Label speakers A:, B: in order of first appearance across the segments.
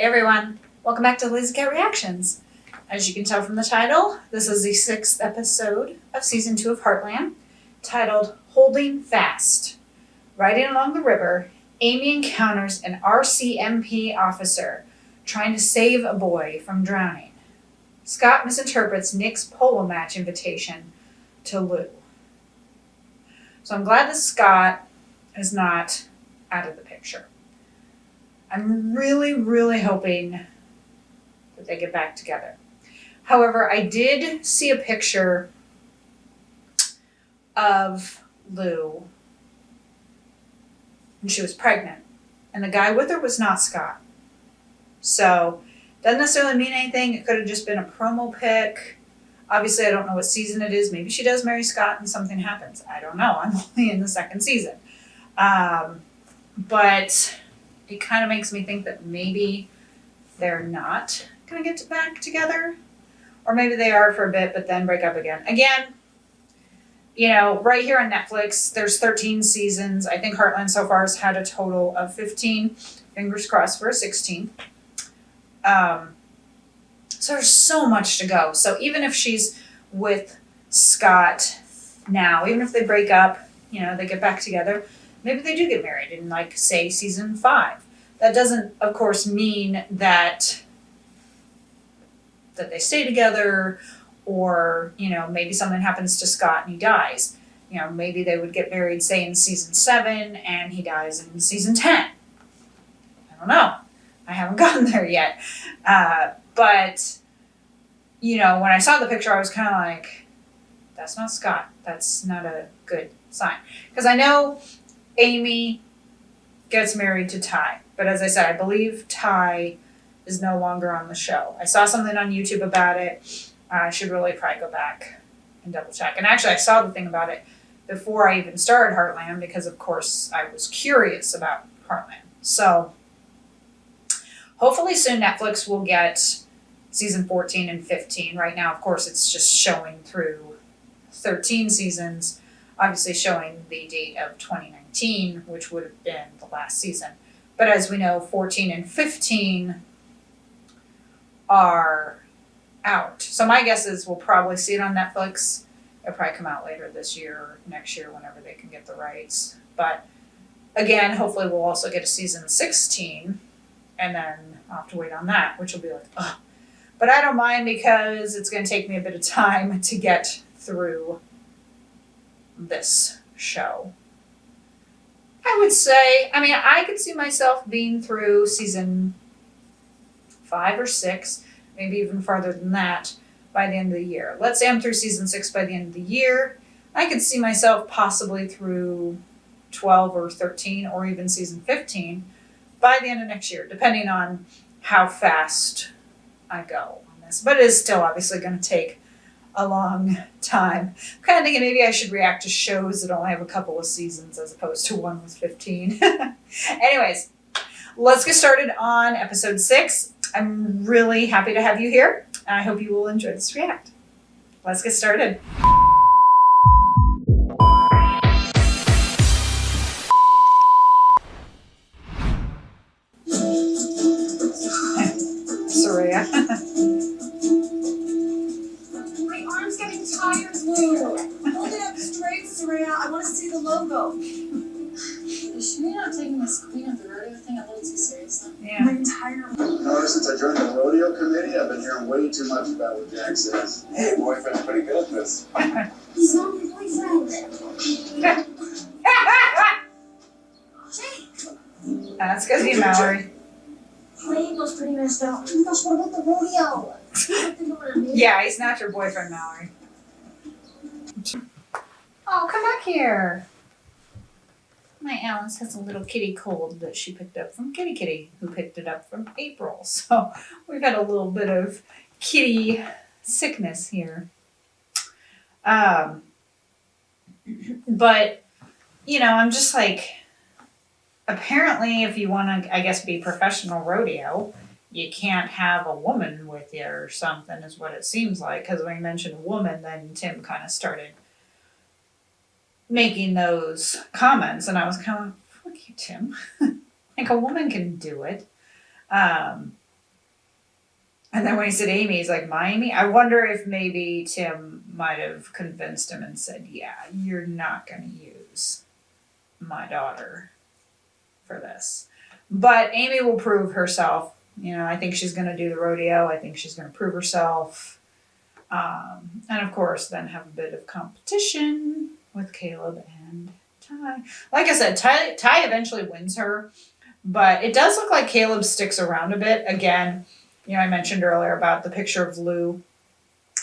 A: Hey everyone, welcome back to Lazy Cat Reactions. As you can tell from the title, this is the 6th episode of Season 2 of Heartland, titled Holding Fast. Riding along the river, Amy encounters an RCMP officer trying to save a boy from drowning. Scott misinterprets Nick's polo match invitation to Lou. So I'm glad that Scott is not out of the picture. I'm really hoping that they get back together. However, I did see a picture of Lou when she was pregnant, and the guy with her was not Scott. So, doesn't necessarily mean anything. It could have just been a promo pic. Obviously, I don't know what season it is. Maybe she does marry Scott and something happens. I don't know. I'm only in the 2nd season. But it kind of makes me think that maybe they're not going to get back together. Or maybe they are for a bit, but then break up again. Again, you know, right here on Netflix, there's 13 seasons. I think Heartland so far has had a total of 15. Fingers crossed for a 16th. So there's so much to go. So even if she's with Scott now, even if they break up, you know, they get back together, maybe they do get married in, like, say, season 5. That doesn't, of course, mean that they stay together, or, you know, maybe something happens to Scott and he dies. You know, maybe they would get married, say, in season 7 and he dies in season 10. I don't know. I haven't gotten there yet. But, you know, when I saw the picture, I was kind of like, that's not Scott. That's not a good sign. Because I know Amy gets married to Ty. But as I said, I believe Ty is no longer on the show. I saw something on YouTube about it. I should really probably go back and double check. And actually, I saw the thing about it before I even started Heartland because, of course, I was curious about Heartland. So hopefully soon Netflix will get season 14 and 15. Right now, of course, it's just showing through 13 seasons, obviously showing the date of 2019, which would have been the last season. But as we know, 14 and 15 are out. So my guess is we'll probably see it on Netflix. It'll probably come out later this year or next year, whenever they can get the rights. But again, hopefully we'll also get a season 16, and then I'll have to wait on that, which will be like, ugh. But I don't mind because it's going to take me a bit of time to get through this show. I would say, I mean, I could see myself being through season 5 or 6, maybe even farther than that, by the end of the year. Let's say I'm through season 6 by the end of the year. I could see myself possibly through 12 or 13 or even season 15 by the end of next year, depending on how fast I go on this. But it is still obviously going to take a long time. I'm kind of thinking maybe I should react to shows that only have a couple of seasons as opposed to one with 15. Anyways, let's get started on episode 6. I'm really happy to have you here, and I hope you will enjoy this react. Let's get started. Soraya.
B: My arm's getting tired, Lou. Hold it up straight, Soraya. I want to see the logo.
C: Is she not taking this Queen of the Rodeo thing a little too seriously?
A: Yeah.
B: My entire
D: Ever since I joined the rodeo committee, I've been hearing way too much about what Jack says. Hey, boyfriend's pretty good at this.
B: He's not my boyfriend. Jake!
A: That's because he's Mallory.
B: My ankle's pretty messed up. Oh my gosh, what about the rodeo? You know what I mean?
A: Yeah, he's not your boyfriend, Mallory. Oh, come back here. My Alice has a little kitty cold that she picked up from Kitty Kitty, who picked it up from April. So we've had a little bit of kitty sickness here. But, you know, I'm just like, apparently if you want to, I guess, be professional rodeo, you can't have a woman with you or something is what it seems like. Because when you mentioned woman, then Tim kind of started making those comments, and I was kind of like, fuck you, Tim. Like, a woman can do it. And then when he said Amy, he's like, my Amy? I wonder if maybe Tim might have convinced him and said, yeah, you're not going to use my daughter for this. But Amy will prove herself. You know, I think she's going to do the rodeo. I think she's going to prove herself. And of course, then have a bit of competition with Caleb and Ty. Like I said, Ty eventually wins her, but it does look like Caleb sticks around a bit. Again, you know, I mentioned earlier about the picture of Lou,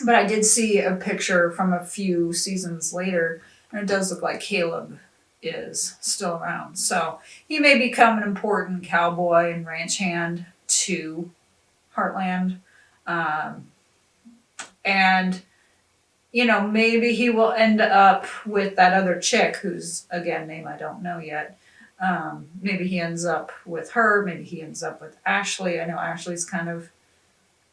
A: but I did see a picture from a few seasons later, and it does look like Caleb is still around. So he may become an important cowboy and ranch hand to Heartland. And, you know, maybe he will end up with that other chick whose, again, name I don't know yet. Maybe he ends up with her. Maybe he ends up with Ashley. I know Ashley's kind of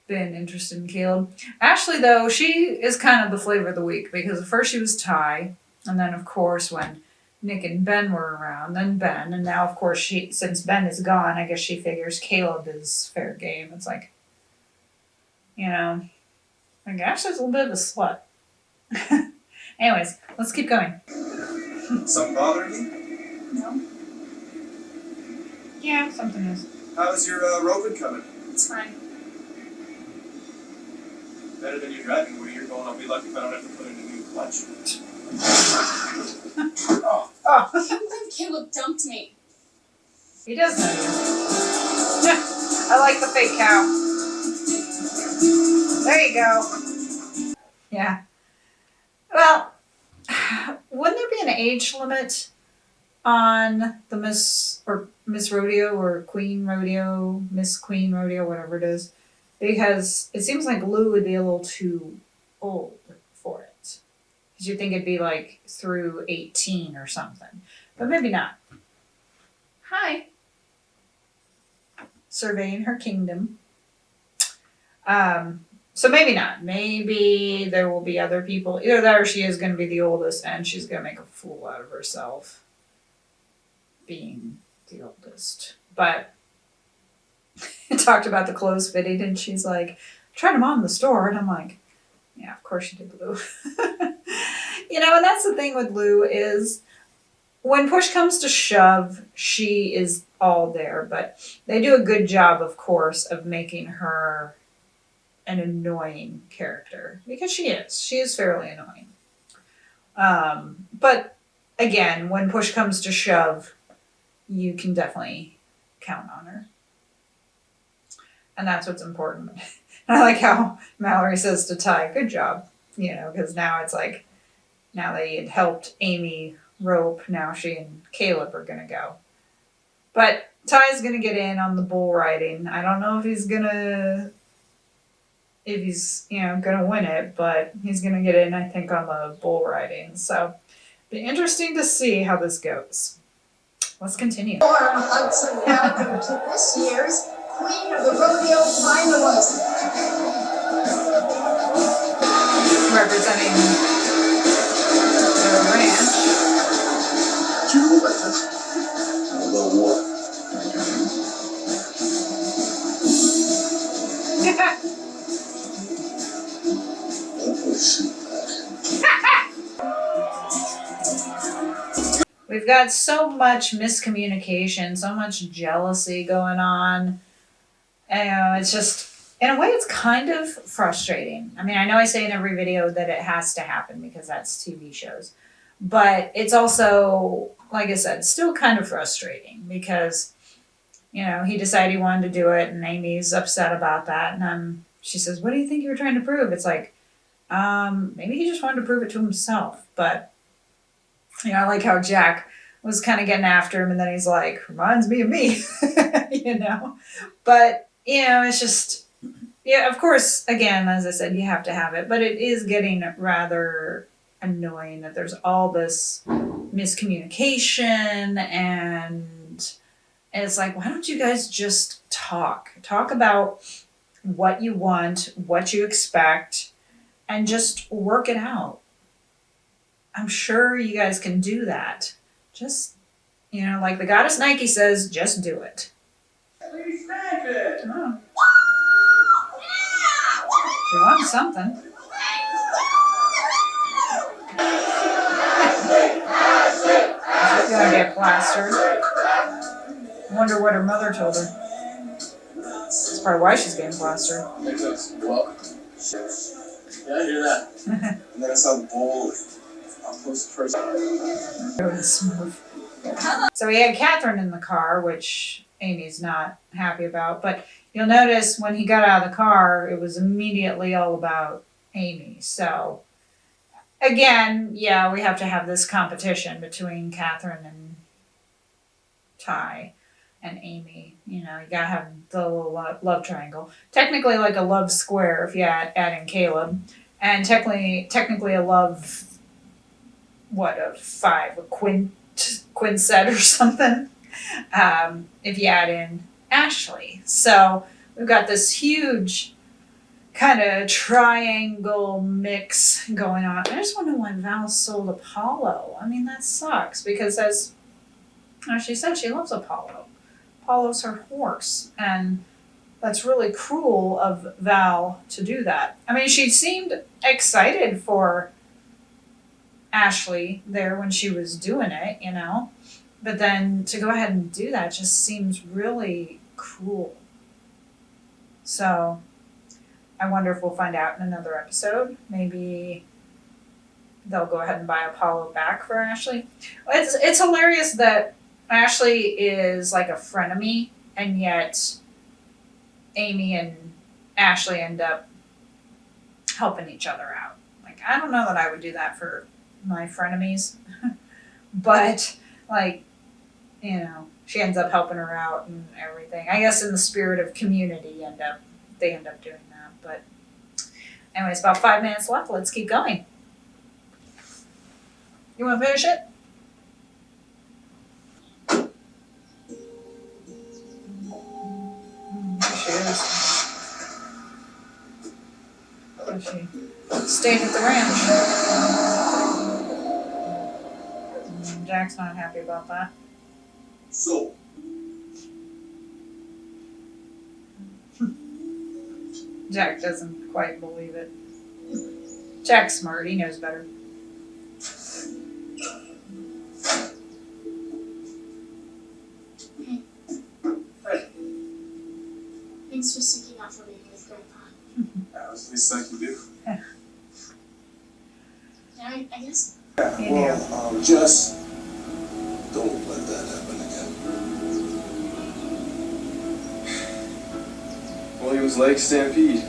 A: been interested in Caleb. Ashley, though, she is kind of the flavor of the week because at first she was Ty. And then, of course, when Nick and Ben were around, then Ben. And now, of course, since Ben is gone, I guess she figures Caleb is fair game. It's like, you know, like Ashley's a little bit of a slut. Anyways, let's keep going.
E: Something bothering you?
C: No,
A: Yeah, something is.
E: How's your roping coming?
C: it's fine.
E: Better than your driving where you're going. I'll be lucky if I don't have to put in a new clutch.
A: Oh,
C: I can't believe Caleb dumped me.
A: he does know you. I like the fake cow. There you go. Yeah. Well, wouldn't there be an age limit on the Miss Rodeo or Queen Rodeo, Miss Queen Rodeo, whatever it is? Because it seems like Lou would be a little too old for it. Because you'd think it'd be like through 18 or something. But maybe not. Hi. Surveying her kingdom. So maybe not. Maybe there will be other people. Either that or she is going to be the oldest and she's going to make a fool out of herself being the oldest. But it talked about the clothes fitting and she's like, tried them on in the store. And I'm like, yeah, of course you did, Lou. You know, and that's the thing with Lou is when push comes to shove, she is all there. But they do a good job, of course, of making her an annoying character because she is fairly annoying. But again, when push comes to shove, you can definitely count on her. And that's what's important. I like how Mallory says to Ty, good job, you know, because now it's like, now that he had helped Amy rope, now she and Caleb are going to go. But Ty's going to get in on the bull riding. I don't know if he's, you know, gonna win it, but he's gonna get in, I think, on the bull riding. So, be interesting to see how this goes. Let's continue.
B: Norm Hudson, welcome to this year's Queen of the Rodeo finalist.
A: Representing the ranch.
D: Do you move like this? About what? Oh, shoot.
A: We've got so much miscommunication, so much jealousy going on. And it's just, in a way, it's kind of frustrating. I mean, I know I say in every video that it has to happen because that's TV shows. But it's also, like I said, still kind of frustrating because, you know, he decided he wanted to do it and Amy's upset about that. And she says, what do you think you were trying to prove? It's like, maybe he just wanted to prove it to himself. But, you know, I like how Jack was kind of getting after him and then he's like, reminds me of me, you know. But, you know, it's just, yeah, of course, again, as I said, you have to have it. But it is getting rather annoying that there's all this miscommunication and it's like, why don't you guys just talk about what you want, what you expect, and just work it out. I'm sure you guys can do that. Just, you know, like the goddess Nike says, just do it.
E: Please stand it.
A: Oh. She won something. She's gonna get plastered. I wonder what her mother told her. That's probably why she's getting plastered.
D: Well, yeah, I hear that. And then I saw the bowl. I'll post first.
A: Really smooth. So we had Catherine in the car, which Amy's not happy about. But you'll notice when he got out of the car, it was immediately all about Amy. So again, yeah, we have to have this competition between Catherine and Ty and Amy. You know, you gotta have the little love triangle. Technically, like a love square if you add in Caleb, and technically a love. What, a 5, a quintet or something, if you add in Ashley. So we've got this huge kind of triangle mix going on. I just wonder why Val sold Apollo. I mean, that sucks because as she said, she loves Apollo. Apollo's her horse, and that's really cruel of Val to do that. I mean, she seemed excited for Ashley there when she was doing it, you know, but then to go ahead and do that just seems really cruel. So I wonder if we'll find out in another episode. Maybe they'll go ahead and buy Apollo back for Ashley. It's hilarious that Ashley is like a frenemy, and yet Amy and Ashley end up helping each other out. Like, I don't know that I would do that for my frenemies, but like, you know, she ends up helping her out and everything. I guess in the spirit of community, they end up doing that. But anyways, about 5 minutes left. Let's keep going. You want to finish it? There she is. Oh, she stayed at the ranch. Jack's not happy about that.
D: So,
A: Jack doesn't quite believe it. Jack's smart. He knows better.
C: Thanks for sticking up for me with Grandpa.
D: that was the least I can do.
C: Yeah, I guess.
A: You do.
D: Just don't let that happen again.
E: Williams Lake Stampede.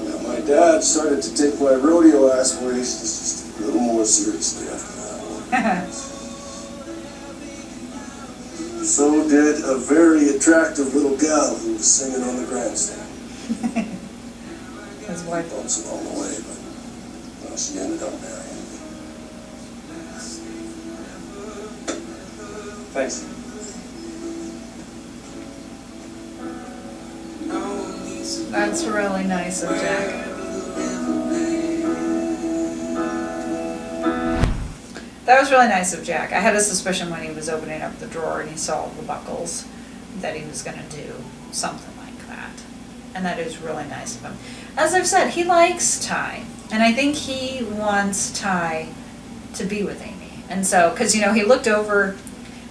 D: Yeah, my dad started to take my rodeo aspirations just a little more seriously after that one. So did a very attractive little gal who was singing on the grandstand.
A: His wife.
D: Bumps along the way, but well, she ended up marrying me.
E: Thanks.
A: That's really nice of Jack. That was really nice of Jack. I had a suspicion when he was opening up the drawer and he saw the buckles that he was going to do something like that. And that is really nice of him. As I've said, he likes Ty. And I think he wants Ty to be with Amy. And so, because, you know, he looked over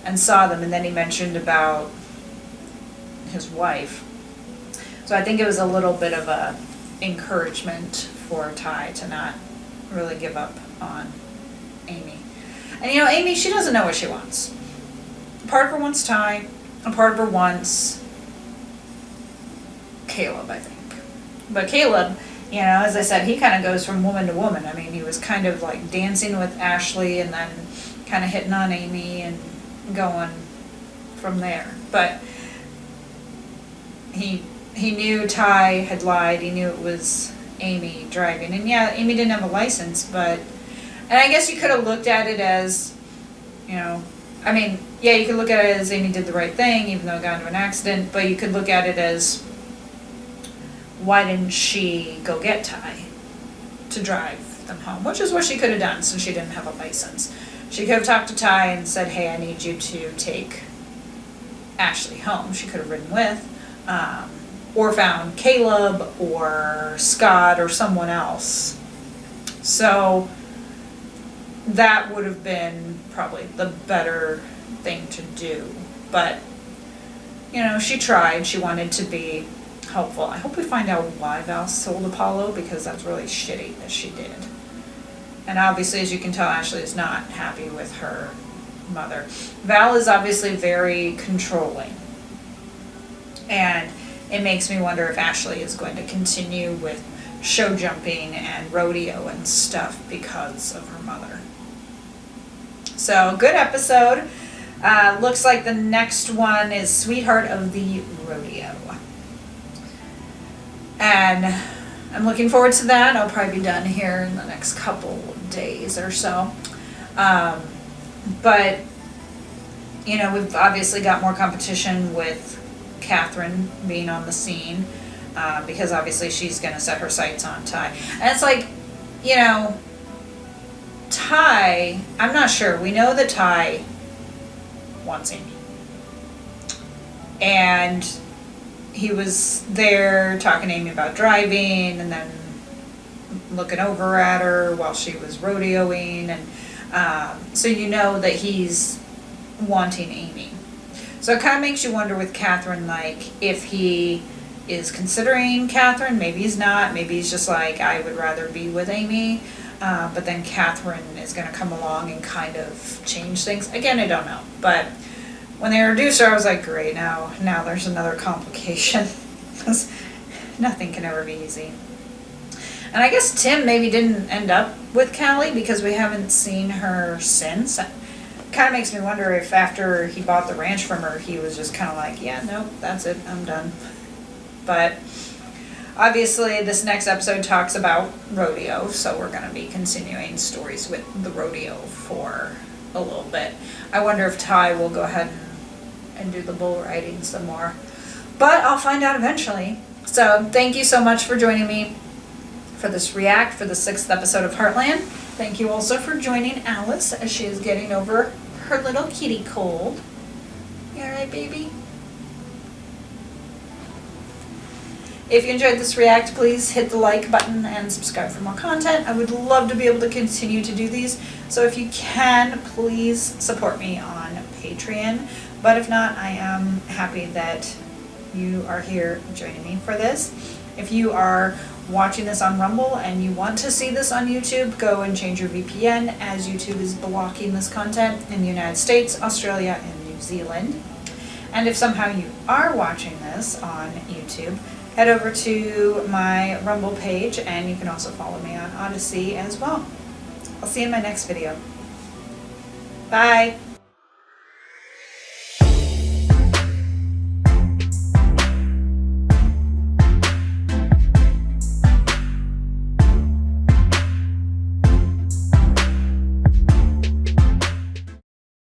A: and saw them, and then he mentioned about his wife. So I think it was a little bit of a encouragement for Ty to not really give up on Amy. And you know, Amy, she doesn't know what she wants. Part of her wants Ty, and part of her wants Caleb, I think. But Caleb, you know, as I said, he kind of goes from woman to woman. I mean, he was kind of like dancing with Ashley and then kind of hitting on Amy and going from there. But he knew Ty had lied. He knew it was Amy driving. And yeah, Amy didn't have a license, but... And I guess you could have looked at it as, you know... I mean, yeah, you could look at it as Amy did the right thing, even though it got into an accident. But you could look at it as, why didn't she go get Ty to drive them home? Which is what she could have done, since she didn't have a license. She could have talked to Ty and said, hey, I need you to take Ashley home. She could have ridden with. or found Caleb or Scott or someone else. So that would have been probably the better thing to do. But, you know, she tried. She wanted to be helpful. I hope we find out why Val sold Apollo, because that's really shitty that she did. And obviously, as you can tell, Ashley is not happy with her mother. Val is obviously very controlling. And it makes me wonder if Ashley is going to continue with show jumping and rodeo and stuff because of her mother. So, good episode. Looks like the next one is Sweetheart of the Rodeo. And I'm looking forward to that. I'll probably be done here in the next couple of days or so. But, you know, we've obviously got more competition with Catherine being on the scene, because obviously she's going to set her sights on Ty. And it's like, you know, Ty, I'm not sure. We know that Ty wants Amy. And he was there talking to Amy about driving and then looking over at her while she was rodeoing. And so you know that he's wanting Amy. So it kind of makes you wonder with Catherine, like, if he is considering Catherine. Maybe he's not. Maybe he's just like, I would rather be with Amy. But then Catherine is going to come along and kind of change things. Again, I don't know. But when they introduced her, I was like, great, now there's another complication. Because nothing can ever be easy. And I guess Tim maybe didn't end up with Callie because we haven't seen her since. It kind of makes me wonder if after he bought the ranch from her, he was just kind of like, yeah, nope, that's it, I'm done. But obviously this next episode talks about rodeo, so we're going to be continuing stories with the rodeo for a little bit. I wonder if Ty will go ahead and do the bull riding some more. But I'll find out eventually. So thank you so much for joining me for this react for the 6th episode of Heartland. Thank you also for joining Alice as she is getting over her little kitty cold. You alright, baby? If you enjoyed this react, please hit the like button and subscribe for more content. I would love to be able to continue to do these. So if you can, please support me on Patreon. But if not, I am happy that you are here joining me for this. If you are watching this on Rumble and you want to see this on YouTube, go and change your VPN, as YouTube is blocking this content in the United States, Australia, and New Zealand. And if somehow you are watching this on YouTube, head over to my Rumble page, and you can also follow me on Odyssey as well. I'll see you in my next video. Bye!